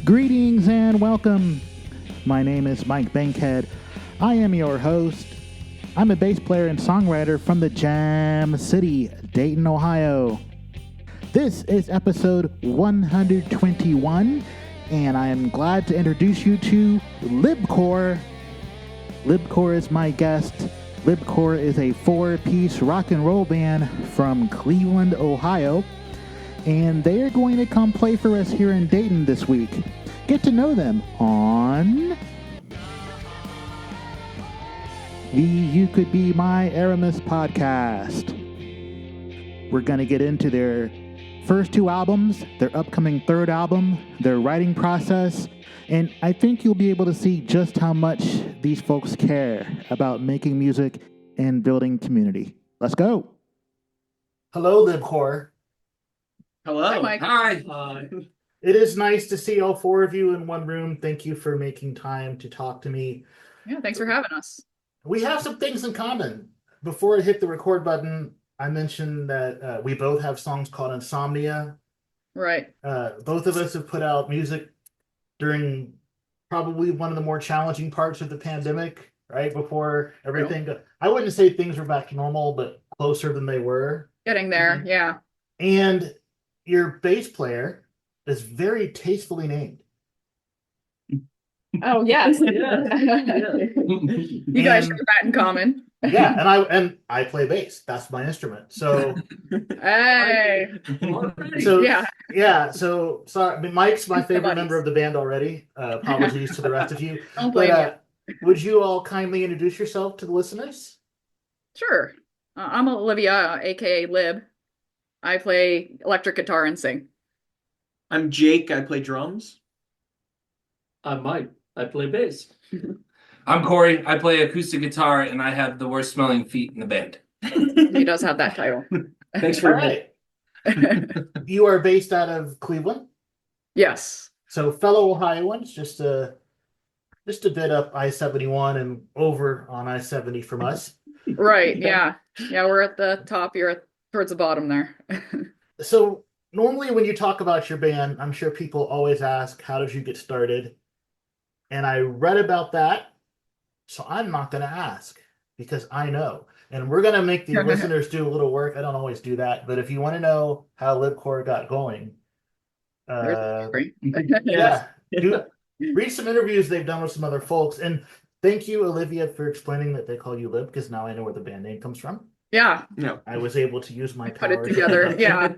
Greetings and welcome. My name is Mike Bankhead. I am your host. I'm a bass player and songwriter from the Jam City, Dayton, Ohio. This is episode 121, and I am glad to introduce you to LibCor. LibCor is my guest. LibCor is a 4-piece rock and roll band from Cleveland, Ohio, and they are going to come play for us here in Dayton this week. Get to know them on the You Could Be My Aramis podcast. We're going to get into their first 2 albums, their upcoming 3rd album, their writing process, and I think you'll be able to see just how much these folks care about making music and building community. Let's go. Hello, LibCor. Hello. Hi, Mike. Hi. It is nice to see all 4 of you in one room. Thank you for making time to talk to me. Yeah, thanks for having us. We have some things in common. Before I hit the record button, I mentioned that we both have songs called Insomnia. Right. Both of us have put out music during probably one of the more challenging parts of the pandemic, right? Before everything, I wouldn't say things were back to normal, but closer than they were. Getting there, yeah. And your bass player is very tastefully named. Oh, yes. You guys And- share that in common. Yeah, and I play bass. That's my instrument. So Hey. So Yeah. So sorry. I mean, Mike's my favorite Buddies. member of the band already. Apologies to the rest of you. Don't blame But would you all kindly introduce yourself to the listeners? Sure. I'm Olivia, aka Lib. I play electric guitar and sing. I'm Jake. I play drums. I'm Mike. I play bass. I'm Corey. I play acoustic guitar, and I have the worst smelling feet in the band. He does have that title. Thanks All for right. You are based out of Cleveland, Yes. so fellow Ohioans, just a bit up I-71 and over on I-70 from us. Right, yeah. Yeah, we're at the top. You're towards the bottom there. So normally when you talk about your band, I'm sure people always ask, how did you get started? And I read about that, so I'm not going to ask because I know. And we're going to make the listeners do a little work. I don't always do that. But if you want to know how LibCor got going, yeah, read some interviews they've done with some other folks. And thank you, Olivia, for explaining that they call you Lib, because now I know where the band name comes from. Yeah. No. I was able to use my Put it power. together. Yeah.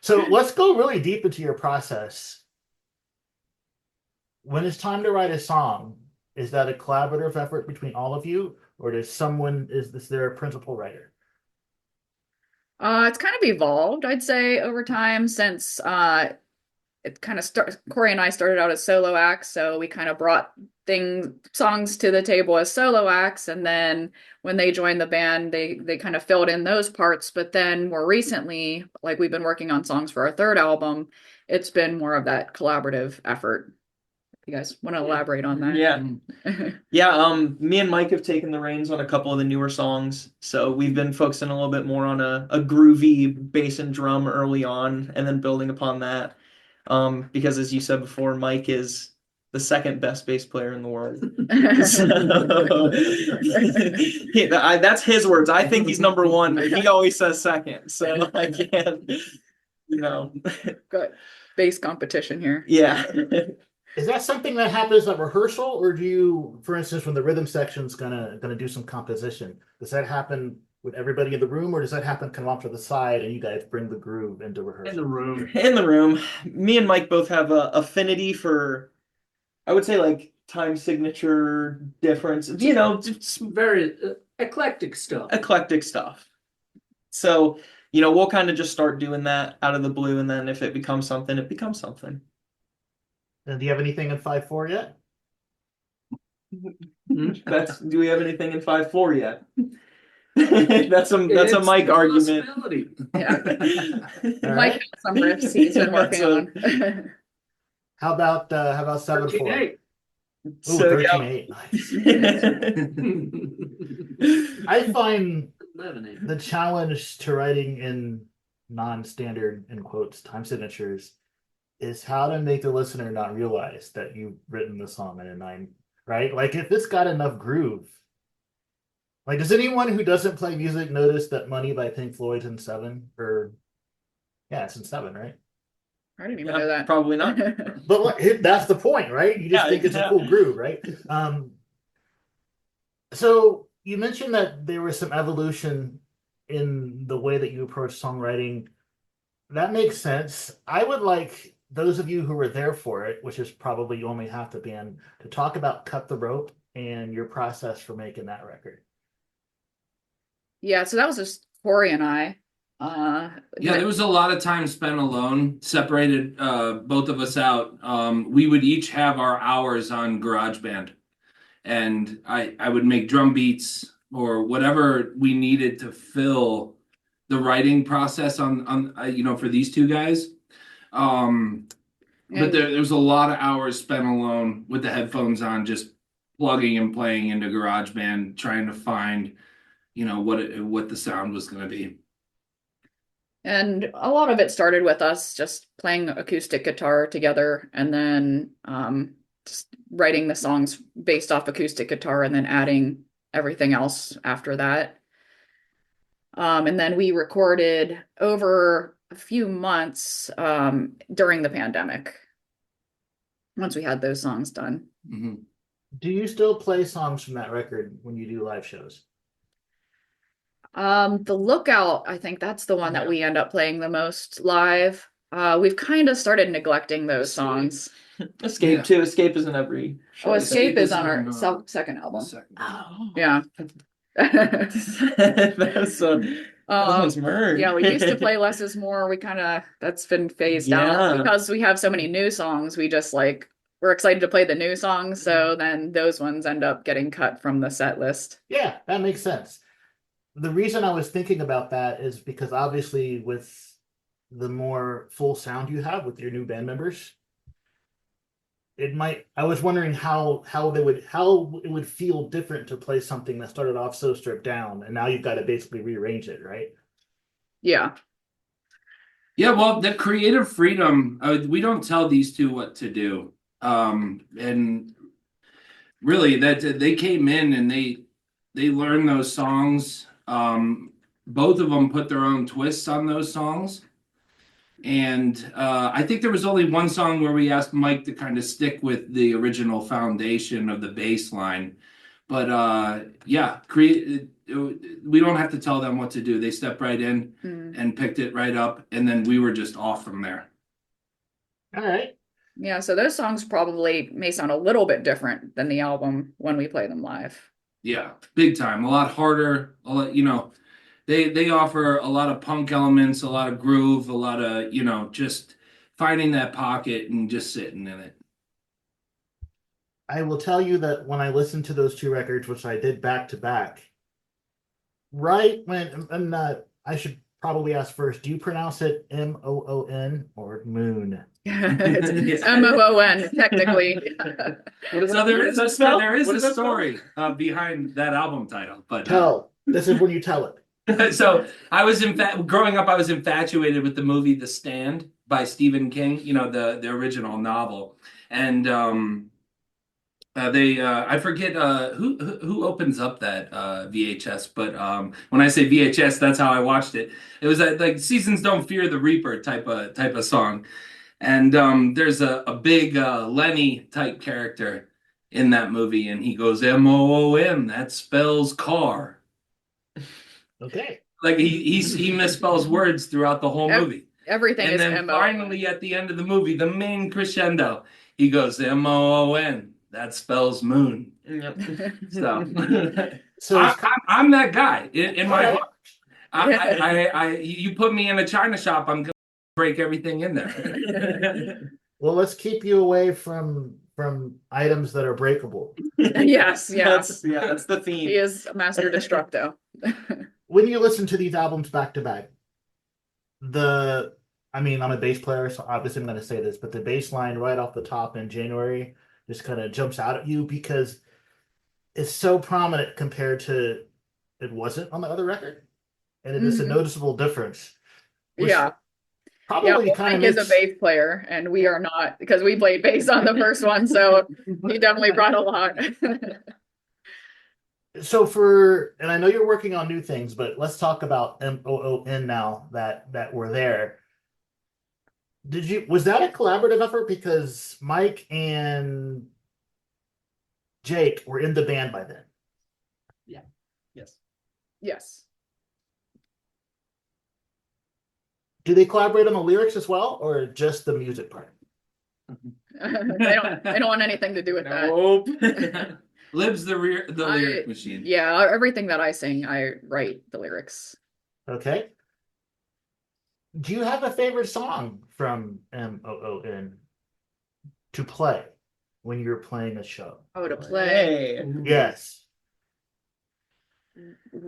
So let's go really deep into your process. When it's time to write a song, is that a collaborative effort between all of you, or is there a principal writer? It's kind of evolved, I'd say, over time since it kind of Corey and I started out as solo acts, so we kind of brought songs to the table as solo acts, and then when they joined the band, they kind of filled in those parts. But then more recently, like we've been working on songs for our 3rd album, it's been more of that collaborative effort. You guys want to elaborate on that? Yeah. Me and Mike have taken the reins on a couple of the newer songs. So we've been focusing a little bit more on a groovy bass and drum early on, and then building upon that. Because as you said before, Mike is the 2nd best bass player in the world. So, that's his words. I think he's number 1, but he always says 2nd. So I can't, Good bass competition here. Yeah. Is that something that happens at rehearsal, or do you, for instance, when the rhythm section's gonna do some composition, does that happen with everybody in the room, or does that happen kind of off to the side and you guys bring the groove into rehearsal? In the room. In the room. Me and Mike both have a affinity for, I would say, like time signature difference. It's very eclectic stuff. Eclectic stuff. So, we'll kind of just start doing that out of the blue, and then if it becomes something, it becomes something. And do you have anything in 5/4 yet? Do we have anything in 5/4 yet? That's a Mike argument. Yeah. All Mike right. has some riffs he's been working on. How about 7/4? 13/8. Ooh, So, 13/8. Nice. I find 11/8. the challenge to writing in non-standard, in quotes, time signatures is how to make the listener not realize that you've written the song in a 9, right? Like if it's got enough groove. Like, does anyone who doesn't play music notice that Money by Pink Floyd's in 7? Or yeah, it's in 7, right? I didn't even know that. Probably not. But that's the point, right? You just think it's a cool groove, right? So you mentioned that there was some evolution in the way that you approach songwriting. That makes sense. I would like those of you who were there for it, which is probably only half the band, to talk about Cut the Rope and your process for making that record. Yeah, so that was just Corey and I. Yeah, there was a lot of time spent alone, separated both of us out. We would each have our hours on GarageBand, and I would make drum beats or whatever we needed to fill the writing process on for these two guys. But there was a lot of hours spent alone with the headphones on, just plugging and playing into GarageBand, trying to find, what the sound was going to be. And a lot of it started with us just playing acoustic guitar together and then just writing the songs based off acoustic guitar and then adding everything else after that. And then we recorded over a few months during the pandemic once we had those songs done. Mm-hmm. Do you still play songs from that record when you do live shows? The Lookout, I think that's the one that we end up playing the most live. We've kind of started neglecting those songs. Escape too. Escape is in every show. Oh, Escape is on our second album. Oh. Yeah. That's one's merged. Yeah, we used to play Less is More. That's been phased out because we have so many new songs. We just we're excited to play the new songs. So then those ones end up getting cut from the set list. Yeah, that makes sense. The reason I was thinking about that is because obviously with the more full sound you have with your new band members, I was wondering how it would feel different to play something that started off so stripped down and now you've got to basically rearrange it, right? Yeah. Yeah, well, the creative freedom, we don't tell these two what to do. And really that they came in and they learned those songs. Both of them put their own twists on those songs. And I think there was only one song where we asked Mike to kind of stick with the original foundation of the bass line. But we don't have to tell them what to do. They stepped right in and picked it right up. And then we were just off from there. All right. Yeah, so those songs probably may sound a little bit different than the album when we play them live. Yeah, big time. A lot harder. A lot, they offer a lot of punk elements, a lot of groove, a lot of, just finding that pocket and just sitting in it. I will tell you that when I listened to those two records, which I did back to back, right when I should probably ask first, do you pronounce it M-O-O-N or moon? It's M-O-O-N, technically. There is a story behind that album title. But this is when you tell it. So I was growing up, I was infatuated with the movie The Stand by Stephen King, the original novel. And I forget who opens up that VHS, but when I say VHS, that's how I watched it. It was like Seasons Don't Fear the Reaper type of song. And there's a big Lenny type character in that movie, and he goes M-O-O-N, that spells car. Okay. Like he misspells words throughout the whole movie. Everything is M-O-O-N. And then finally at the end of the movie, the main crescendo, he goes M-O-O-N, that spells moon. Yep. So I'm that guy in my heart. You put me in a china shop, I'm gonna break everything in there. Well, let's keep you away from items that are breakable. Yes, that's the theme. He is a master destructo. When you listen to these albums back to back, I'm a bass player, so obviously I'm going to say this, but the bass line right off the top in January just kind of jumps out at you because it's so prominent compared to it wasn't on the other record, and it is a noticeable difference. Yeah. Probably kind of Mike is makes a bass player, and we are not, because we played bass on the first one, so he definitely brought a lot. so and I know you're working on new things, but let's talk about MOON now that we're there. Was that a collaborative effort? Because Mike and Jake were in the band by then. Yes. Yes. Do they collaborate on the lyrics as well, or just the music part? They don't want anything to do with that. Nope. Lib's the lyric machine. Yeah, everything that I sing, I write the lyrics. Okay. Do you have a favorite song from MOON to play when you're playing a show? Oh, to play. Hey. Yes.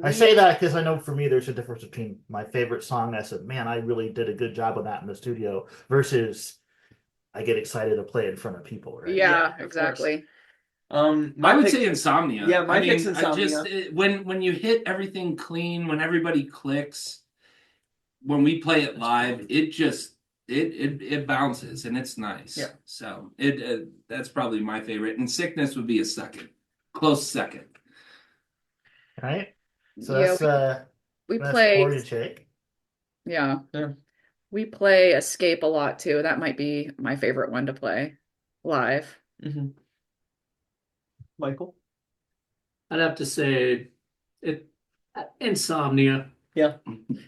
I say that because I know for me there's a difference between my favorite song I said, man, I really did a good job on that in the studio versus I get excited to play in front of people, right? Yeah, of exactly. My I would pick- say Insomnia. Yeah, my I mean, pick's Insomnia. When you hit everything clean, when everybody clicks, when we play it live, it just it bounces and it's nice. Yeah. So that's probably my favorite. And Sickness would be a close second. Right? So Yeah, we that's play. Corey and Jake. Yeah. Yeah. We play Escape a lot too. That might be my favorite one to play live. Mhm. Michael? I'd have to say Insomnia. Yeah.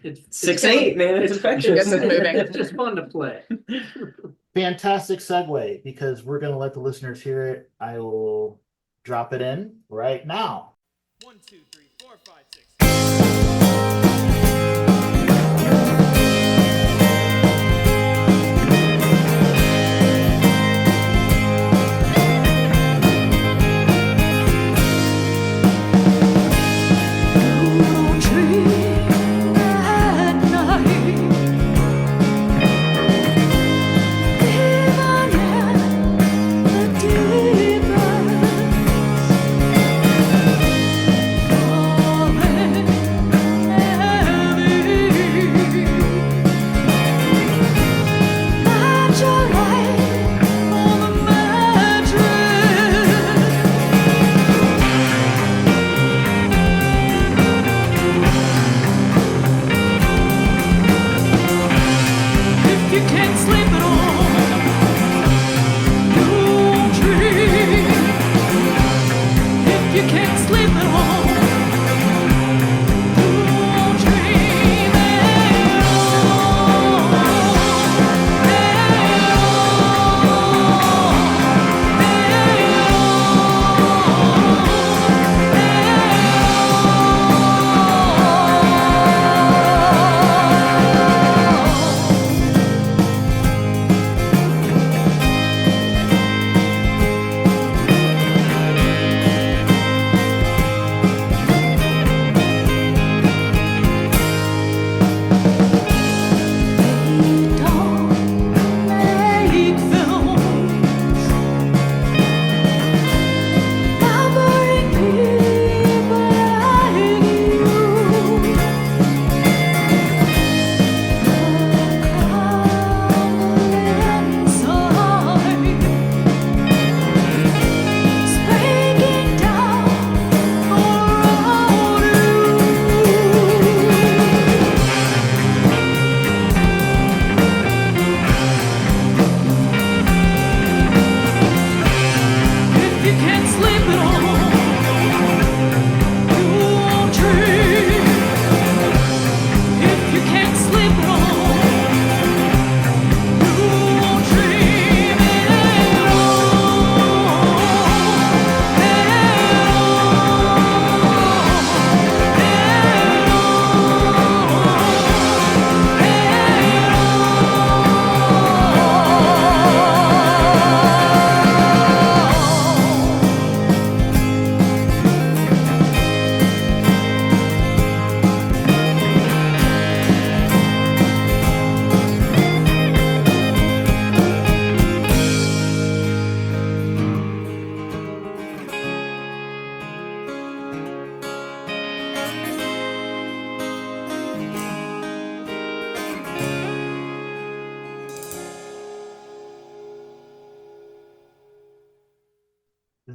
It's 6'8", man. It's infectious. Gets us moving. It's just fun to play. Fantastic segue because we're going to let the listeners hear it. I will drop it in right now. 1, 2, 3, 4, 5, 6. Even in the deepest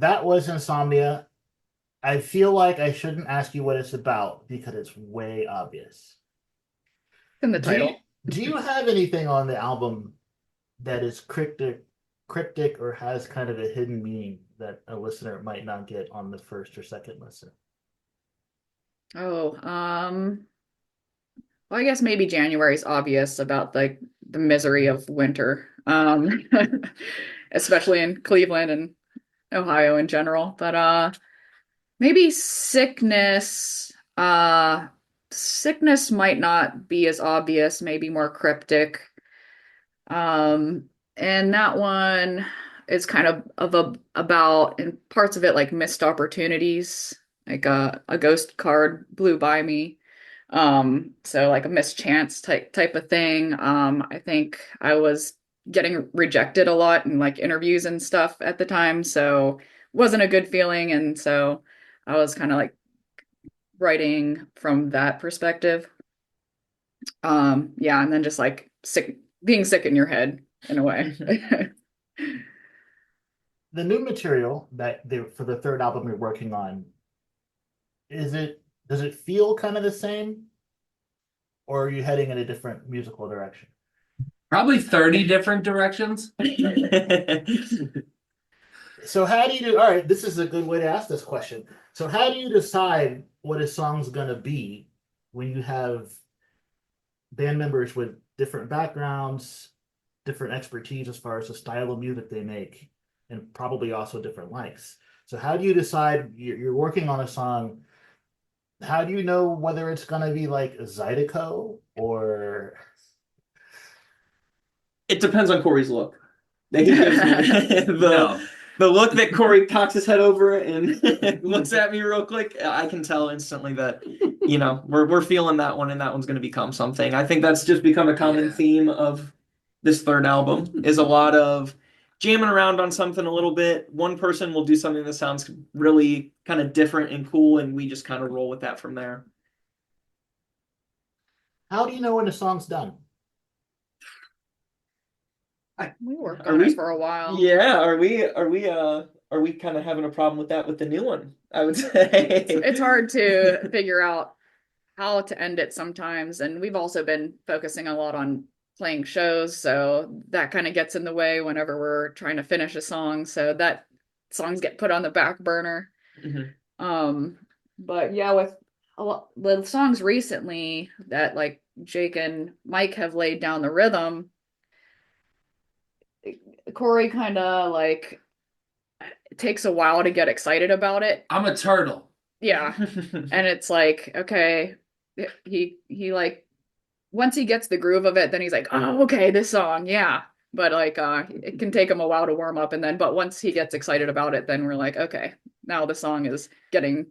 that was Insomnia. I feel like I shouldn't ask you what it's about because it's way obvious. In the Do you, title. do you have anything on the album that is cryptic or has kind of a hidden meaning that a listener might not get on the first or second listen? Oh, well, I guess maybe January's obvious about like the misery of winter. Especially in Cleveland and Ohio in general. But maybe sickness. Sickness might not be as obvious, maybe more cryptic. And that one is kind of about in parts of it like missed opportunities, like a ghost card blew by me. So like a missed chance type of thing. I think I was getting rejected a lot in like interviews and stuff at the time, so wasn't a good feeling, and so I was kind of like writing from that perspective. Yeah, and then just like being sick in your head in a way. The new material for the third album you're working on, does it feel kind of the same, or are you heading in a different musical direction? Probably 30 different directions. So how do you do? All right, this is a good way to ask this question. So how do you decide what a song's gonna be when you have band members with different backgrounds, different expertise as far as the style of music they make, and probably also different likes? So how do you decide you're working on a song? How do you know whether it's gonna be like Zydeco or It depends on Corey's look. That he gives me. No. The look that Corey cocks his head over and looks at me real quick, I can tell instantly that, we're feeling that one and that one's going to become something. I think that's just become a common theme of this third album is a lot of jamming around on something a little bit. One person will do something that sounds really kind of different and cool, and we just kind of roll with that from there. how do you know when the song's done? We worked Are on we- it for a while. Yeah, are we kind of having a problem with that with the new one? I would say It's hard to figure out how to end it sometimes, and we've also been focusing a lot on playing shows, so that kind of gets in the way whenever we're trying to finish a song, so that songs get put on the back burner. Mhm. But yeah, with a lot the songs recently that like Jake and Mike have laid down the rhythm, Corey kind of like it takes a while to get excited about it. I'm a turtle. Yeah. And it's like, okay, he like once he gets the groove of it, then he's like, oh, okay, this song, yeah. But like it can take him a while to warm up, and then but once he gets excited about it, then we're like, okay, now the song is getting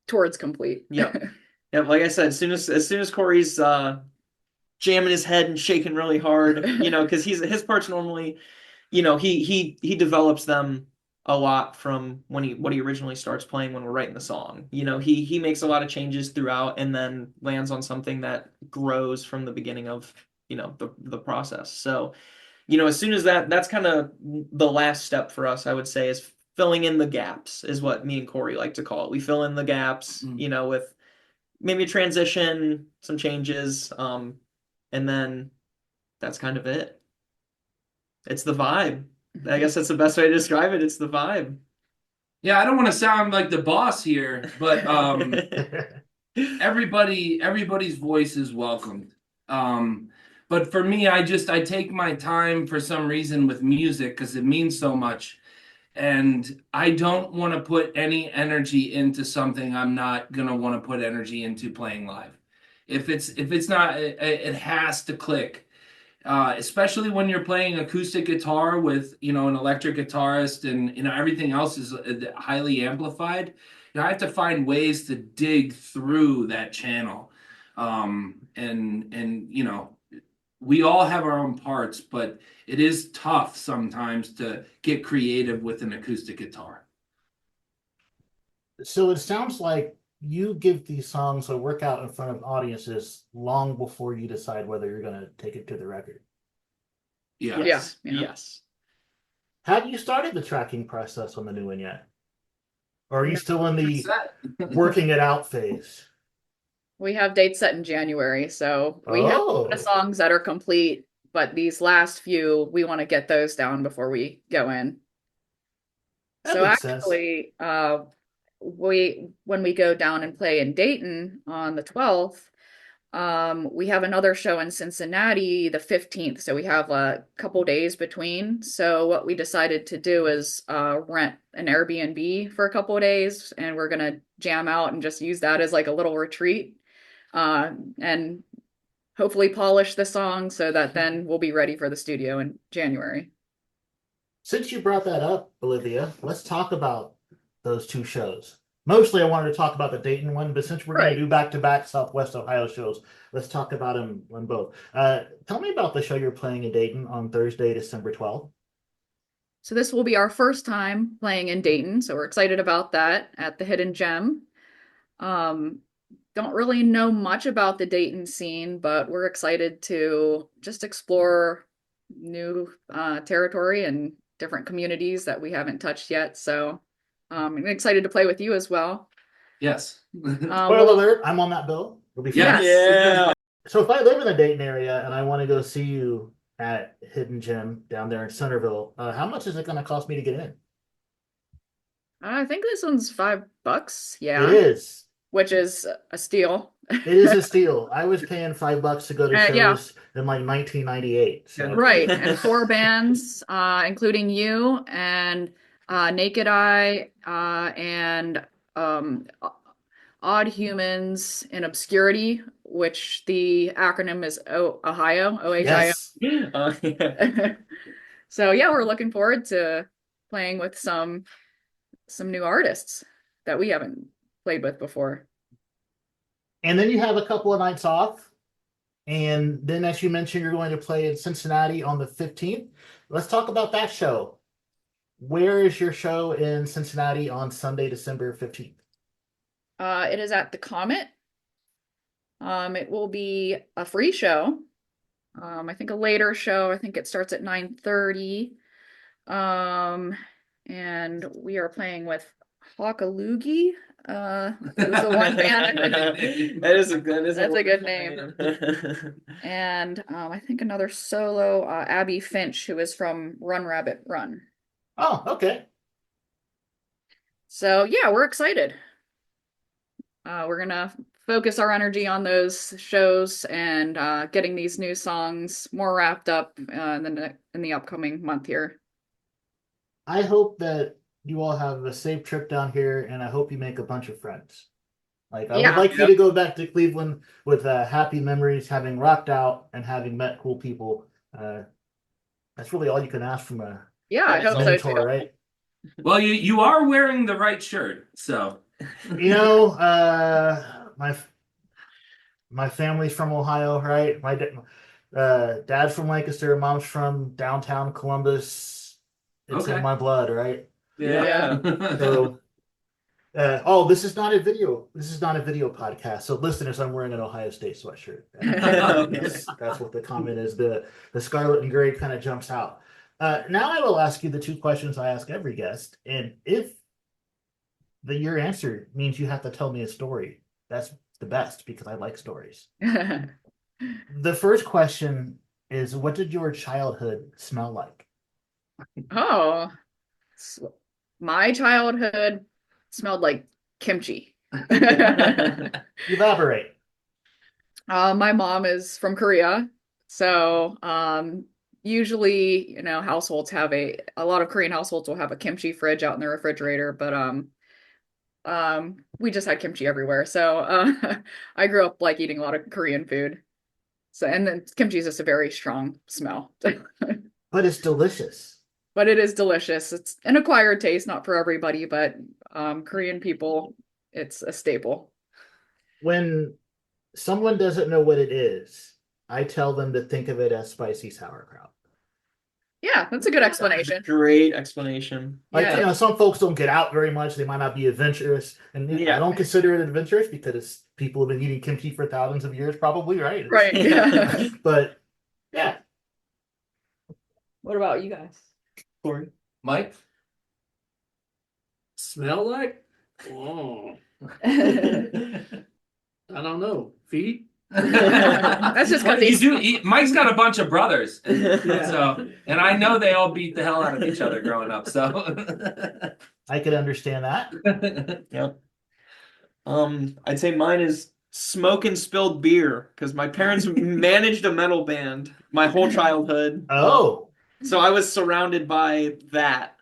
towards complete. Yep. Yep. Like I said, as soon as Corey's jamming his head and shaking really hard, because his parts normally, he develops them a lot from what he originally starts playing when we're writing the song. He makes a lot of changes throughout and then lands on something that grows from the beginning of the process. So, as soon as that's kind of the last step for us, I would say, is filling in the gaps is what me and Corey like to call it. We fill in the gaps, with maybe a transition, some changes, and then that's kind of it. It's the vibe. I guess that's the best way to describe it. It's the vibe. Yeah, I don't want to sound like the boss here, but everybody's voice is welcomed. But for me, I take my time for some reason with music because it means so much. And I don't want to put any energy into something I'm not gonna want to put energy into playing live. If it's not, it has to click. Especially when you're playing acoustic guitar with an electric guitarist and everything else is highly amplified. I have to find ways to dig through that channel. And we all have our own parts, but it is tough sometimes to get creative with an acoustic guitar. So it sounds like you give these songs a workout in front of audiences long before you decide whether you're going to take it to the record. Yeah. Yeah. Yes. Have you started the tracking process on the new one yet? Or are you still in the Set. working it out phase? We have dates set in January, so we have a lot of Oh. songs that are complete, but these last few, we want to get those down before we go in. That So makes sense. actually, when we go down and play in Dayton on the 12th, we have another show in Cincinnati the 15th. So we have a couple days between. So what we decided to do is rent an Airbnb for a couple of days, and we're gonna jam out and just use that as like a little retreat, and hopefully polish the song so that then we'll be ready for the studio in January. Since you brought that up, Olivia, let's talk about those two shows. Mostly I wanted to talk about the Dayton one, but since we're going Right. to do back-to-back Southwest Ohio shows, let's talk about them on both. Tell me about the show you're playing in Dayton on Thursday, December 12th. So this will be our first time playing in Dayton, so we're excited about that at the Hidden Gem. Don't really know much about the Dayton scene, but we're excited to just explore new territory and different communities that we haven't touched yet. So I'm excited to play with you as well. Yes. Spoiler alert, I'm on that bill. It'll be fun. Yes. Yeah. So if I live in the Dayton area and I want to go see you at Hidden Gem down there in Centerville, how much is it going to cost me to get in? I think this one's $5. It Yeah, is. which is a steal. It is a steal. I was paying $5 to go to shows Yeah. in like 1998. So. Right, and 4 bands, including you and Naked Eye and Odd Humans in Obscurity, which the acronym is Ohio, OHIO. Yes. Yeah. So yeah, we're looking forward to playing with some new artists that we haven't played with before. And then you have a couple of nights off. And then, as you mentioned, you're going to play in Cincinnati on the 15th. Let's talk about that show. Where is your show in Cincinnati on Sunday, December 15th? It is at the Comet. It will be a free show. I think a later show. I think it starts at 9:30. And we are playing with Hawkaloogie. Who's the one band. That's a good name. And I think another solo, Abby Finch, who is from Run Rabbit Run. Oh, okay. So yeah, we're excited. We're gonna focus our energy on those shows and getting these new songs more wrapped up in the upcoming month here. I hope that you all have a safe trip down here, and I hope you make a bunch of friends. Like, I would like you to go back to Cleveland with happy memories, having rocked out and having met cool people. That's really all you can ask from a I hope so mentor, too. right? Well, you are wearing the right shirt, so. You know, my family's from Ohio, right? My dad's from Lancaster, mom's from downtown Columbus. It's in Okay. my blood, right? Yeah. So, this is not a video. This is not a video podcast. So, listeners, I'm wearing an Ohio State sweatshirt. That's what the comment is. The scarlet and gray kind of jumps out. Now I will ask you the two questions I ask every guest, and if your answer means you have to tell me a story, that's the best because I like stories. The first question is, what did your childhood smell like? Oh, my childhood smelled like kimchi. Elaborate. My mom is from Korea, so usually, households have a lot of Korean households will have a kimchi fridge out in the refrigerator, but we just had kimchi everywhere. So I grew up like eating a lot of Korean food. So, and then kimchi is just a very strong smell. But it's delicious. But it is delicious. It's an acquired taste, not for everybody, but Korean people, it's a staple. When someone doesn't know what it is, I tell them to think of it as spicy sauerkraut. Yeah, that's a good explanation. Great explanation. Like, Yeah. some folks don't get out very much. They might not be adventurous. And I don't consider it adventurous because people have been eating kimchi for thousands of years, probably, right? Right. Yeah. But, yeah. What about you guys? Corey? Mike? Smell like? Oh, I don't know. Feet? That's just Well, because Mike's got a bunch of brothers, Yeah. so and I know they all beat the hell out of each other growing up. So I could understand that. Yep. I'd say mine is smoke and spilled beer because my parents managed a metal band my whole childhood. Oh, So I was surrounded by that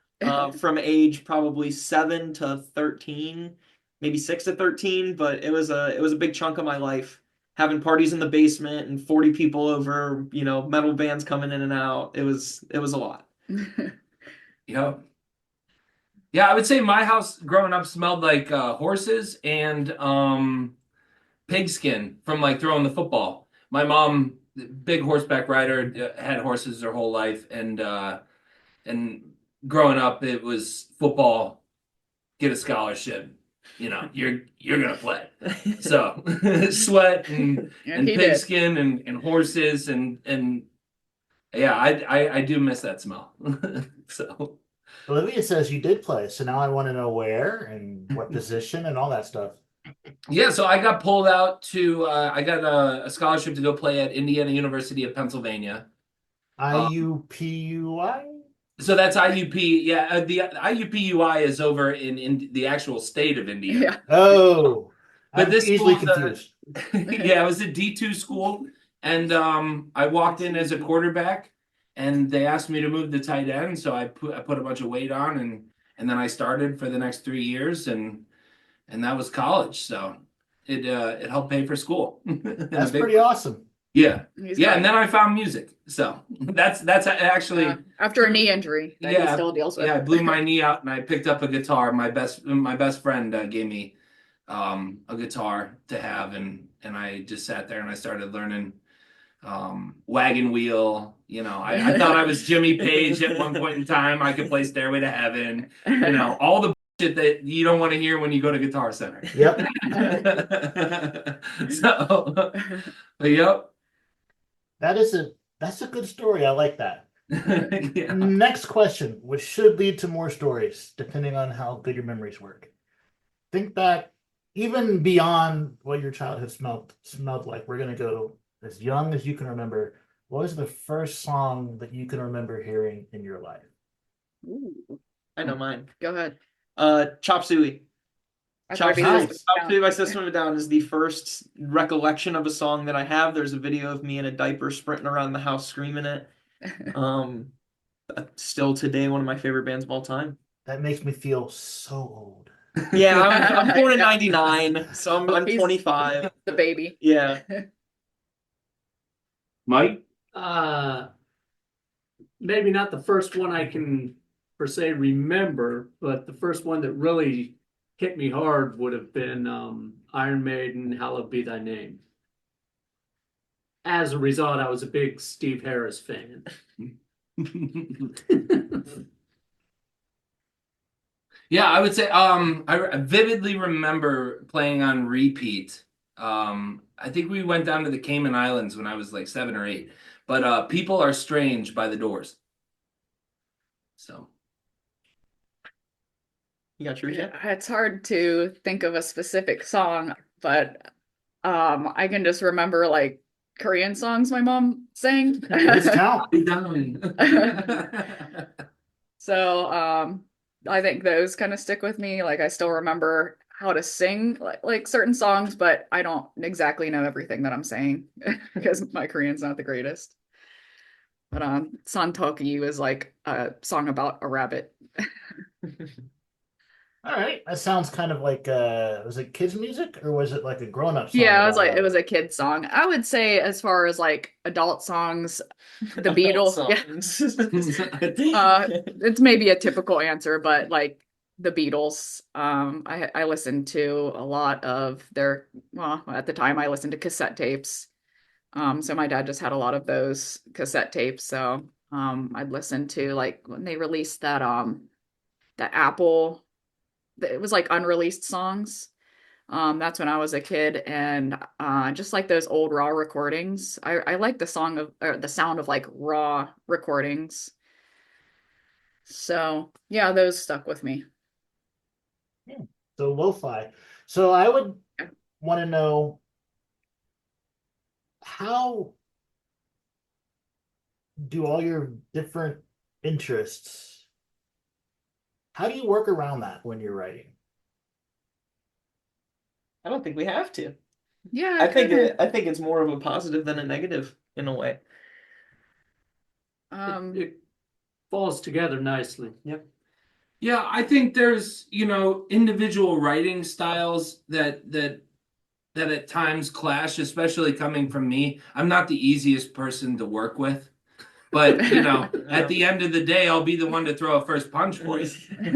from age probably 7 to 13, maybe 6 to 13, but it was a big chunk of my life. Having parties in the basement and 40 people over, metal bands coming in and out. It was a lot. Yep. Yeah, I would say my house growing up smelled like horses and pigskin from like throwing the football. My mom, big horseback rider, had horses her whole life, and growing up it was football, get a scholarship. You're gonna play. So sweat and he did. pigskin and horses and yeah, I do miss that smell. So Olivia says you did play, so now I want to know where and what position and all that stuff. yeah, so I got pulled out to I got a scholarship to go play at Indiana University of Pennsylvania. IUPUI? So that's IUP. Yeah, the IUPUI is over in the actual state of Indiana. Yeah. Oh, But I'm this easily school's confused. yeah, it was a D2 school, and I walked in as a quarterback, and they asked me to move to tight end, so I put a bunch of weight on, and then I started for the next 3 years, and that was college. So it helped pay for school. That's pretty awesome. Yeah, He's yeah, got- and then I found music. So that's actually after a knee injury that he Yeah, still deals with. yeah. I blew my knee out, and I picked up a guitar. My best friend gave me a guitar to have, and I just sat there and I started learning wagon wheel. I thought I was Jimmy Page at one point in time. I could play Stairway to Heaven. All the shit that you don't want to hear when you go to Guitar Center. Yep. So, but yep. That's a good story. I like that. Yeah. Next question, which should lead to more stories, depending on how good your memories work. Think back, even beyond what your childhood smelled like. We're gonna go as young as you can remember. What was the first song that you can remember hearing in your life? Ooh, I know mine. go ahead. Chop Suey. I Chop thought he Suey, was- Chop Suey by System of a Down is the first recollection of a song that I have. There's a video of me in a diaper sprinting around the house screaming it. Still today, one of my favorite bands of all time. That makes me feel so old. Yeah, I'm born in Yeah. '99, so I'm He's- 25. the baby. Yeah. Mike? Maybe not the first one I can per se remember, but the first one that really hit me hard would have been Iron Maiden, Hallowed Be Thy Name. As a result, I was a big Steve Harris fan. Yeah, I would say I vividly remember playing on repeat. I think we went down to the Cayman Islands when I was like 7 or 8. But People Are Strange by The Doors. So You got yours yet? It's hard to think of a specific song, but I can just remember like Korean songs my mom sang. Let's count. Be done. So I think those kind of stick with me. Like I still remember how to sing like certain songs, but I don't exactly know everything that I'm saying because my Korean's not the greatest. But Santoki was like a song about a rabbit. All right, that sounds kind of like was it kids music or was it like a grown-up song? Yeah, it was about like it was a kid's song. I would say as far as like adult songs, the Beatles. Yeah. It's maybe a typical answer, but like the Beatles. I listened to a lot of their, well, at the time I listened to cassette tapes. So my dad just had a lot of those cassette tapes. So I'd listen to like when they released that the Apple, it was like unreleased songs. That's when I was a kid, and just like those old raw recordings. I like the sound of like raw recordings. So yeah, those stuck with me. So lo-fi. So I would want to know how do all your different interests, how do you work around that when you're writing? I don't think we have to. Yeah, I think kinda. I think it's more of a positive than a negative in a way. It falls together nicely. Yeah, I think there's, individual writing styles that at times clash, especially coming from me. I'm not the easiest person to work with, but at the end of the day, I'll be the one to throw a first punch for you.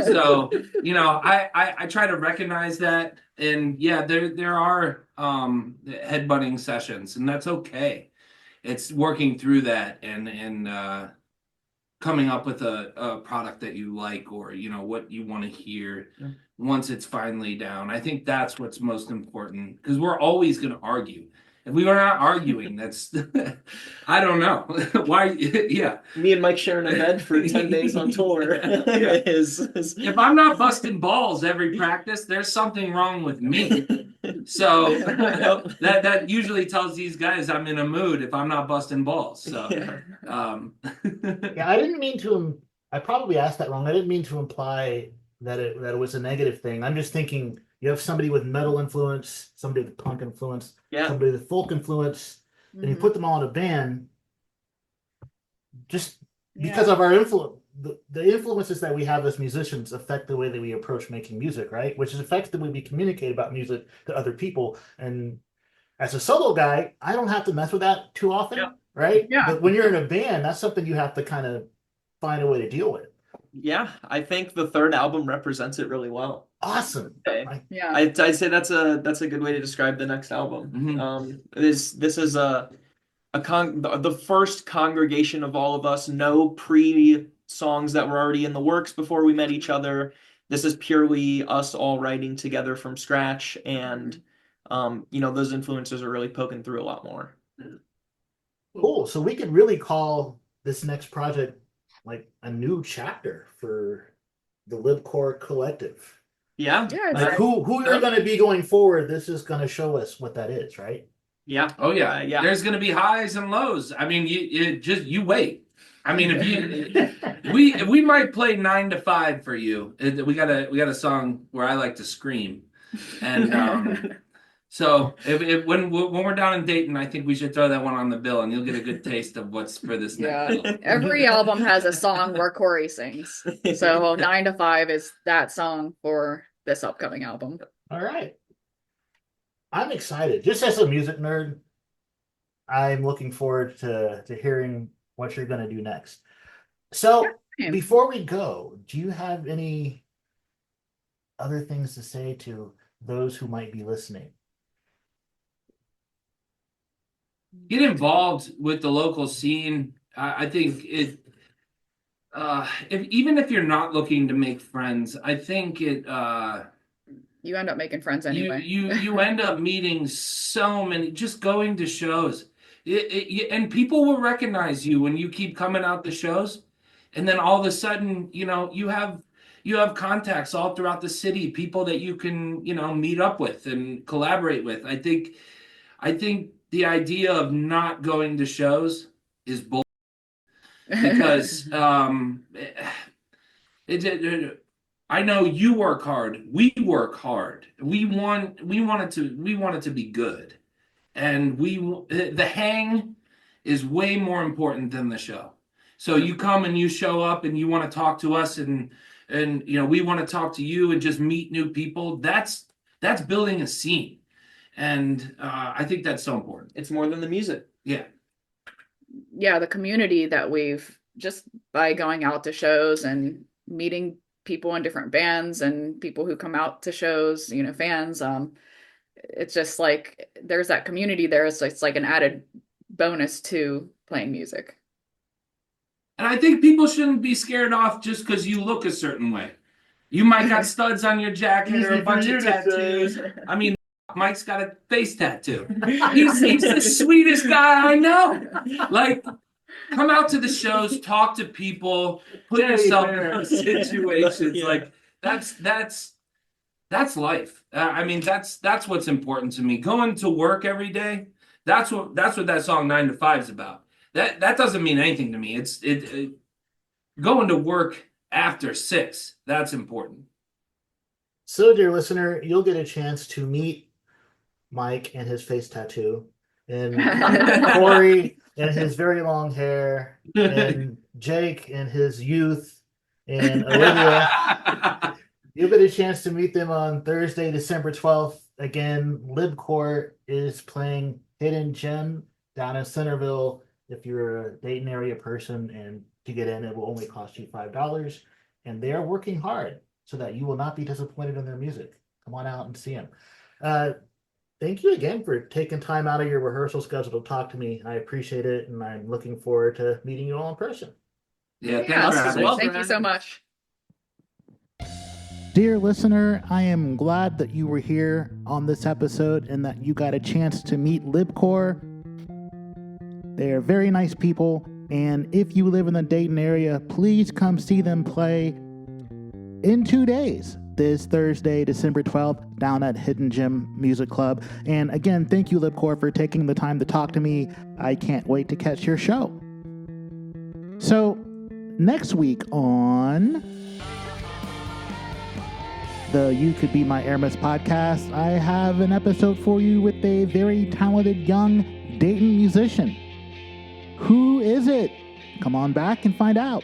So, I try to recognize that, and yeah, there are headbutting sessions, and that's okay. It's working through that and coming up with a product that you like, or what you want to hear once it's finally down. I think that's what's most important, because we're always going to argue. If we were not arguing, that's I don't know why. Yeah, Me and Mike sharing a bed for 10 days on tour is if I'm not busting balls every practice, there's something wrong with me. So that usually tells these guys I'm in a mood if I'm not busting balls. So Yeah, I didn't mean to. I probably asked that wrong. I didn't mean to imply that it was a negative thing. I'm just thinking you have somebody with metal influence, somebody with punk influence, Yeah. somebody with folk influence, and you Mhm. put them all in a band. Just Yeah. because of our influence, the influences that we have as musicians affect the way that we approach making music, right? Which affects the way we communicate about music to other people. And as a solo guy, I don't have to mess with that too often, Yeah. right? Yeah. But when you're in a band, that's something you have to kind of find a way to deal with. Yeah, I think the third album represents it really well. Awesome. Okay. Yeah. I'd say that's a good way to describe the next album. Mhm. This is the first congregation of all of us. No pre songs that were already in the works before we met each other. This is purely us all writing together from scratch, and those influences are really poking through a lot more. Cool. So we could really call this next project like a new chapter for the LibCor collective. Yeah. Yeah, it's Like like- who you're going to be going forward, this is going to show us what that is, right? Yeah. Oh yeah, Yeah. There's going to be highs and lows. I mean, you wait. I mean, we might play 9 to 5 for you. We got a song where I like to scream, and so if when we're down in Dayton, I think we should throw that one on the bill, and you'll get a good taste of what's for this Yeah. next bill. Every album has a song where Corey sings. So 9 to 5 is that song for this upcoming album. All right. I'm excited. Just as a music nerd, I'm looking forward to hearing what you're going to do next. So Yeah. before we go, do you have any other things to say to those who might be listening? Get involved with the local scene. I think even if you're not looking to make friends, I think You end up making friends anyway. you end up meeting so many, just going to shows. And people will recognize you when you keep coming out the shows, and then all of a sudden, you have contacts all throughout the city, people that you can meet up with and collaborate with. I think the idea of not going to shows is bull, because I know you work hard. We work hard. We want it to be good, and the hang is way more important than the show. So you come and you show up and you want to talk to us, and we want to talk to you and just meet new people. That's building a scene, and I think that's so important. It's more than the music. Yeah. Yeah, the community that we've just by going out to shows and meeting people in different bands and people who come out to shows, fans. It's just like there's that community there. So it's like an added bonus to playing music. And I think people shouldn't be scared off just because you look a certain way. You might got studs on your jacket or a bunch of tattoos. I mean, Mike's got a face tattoo. He's the sweetest guy I know. Like, come out to the shows, talk to people, put Teddy yourself bear. in those situations. Yeah. Like that's life. I mean, that's what's important to me. Going to work every day. That's what that song 9 to 5 is about. That doesn't mean anything to me. It's going to work after 6. That's important. So, dear listener, you'll get a chance to meet Mike and his face tattoo, and Corey and his very long hair, and Jake and his youth, and Olivia. You'll get a chance to meet them on Thursday, December 12th. Again, LibCor is playing Hidden Gem down in Centerville. If you're a Dayton area person, and to get in, it will only cost you $5. And they are working hard so that you will not be disappointed in their music. Come on out and see them. Thank you again for taking time out of your rehearsal schedule to talk to me. I appreciate it, and I'm looking forward to meeting you all in person. Yeah, thanks Yeah, for having us. thank you so much. Dear listener, I am glad that you were here on this episode and that you got a chance to meet LibCor. They are very nice people, and if you live in the Dayton area, please come see them play in 2 days. This Thursday, December 12th, down at Hidden Gem Music Club. And again, thank you, LibCor, for taking the time to talk to me. I can't wait to catch your show. So, next week on the You Could Be My Airmas podcast, I have an episode for you with a very talented young Dayton musician. Who is it? Come on back and find out.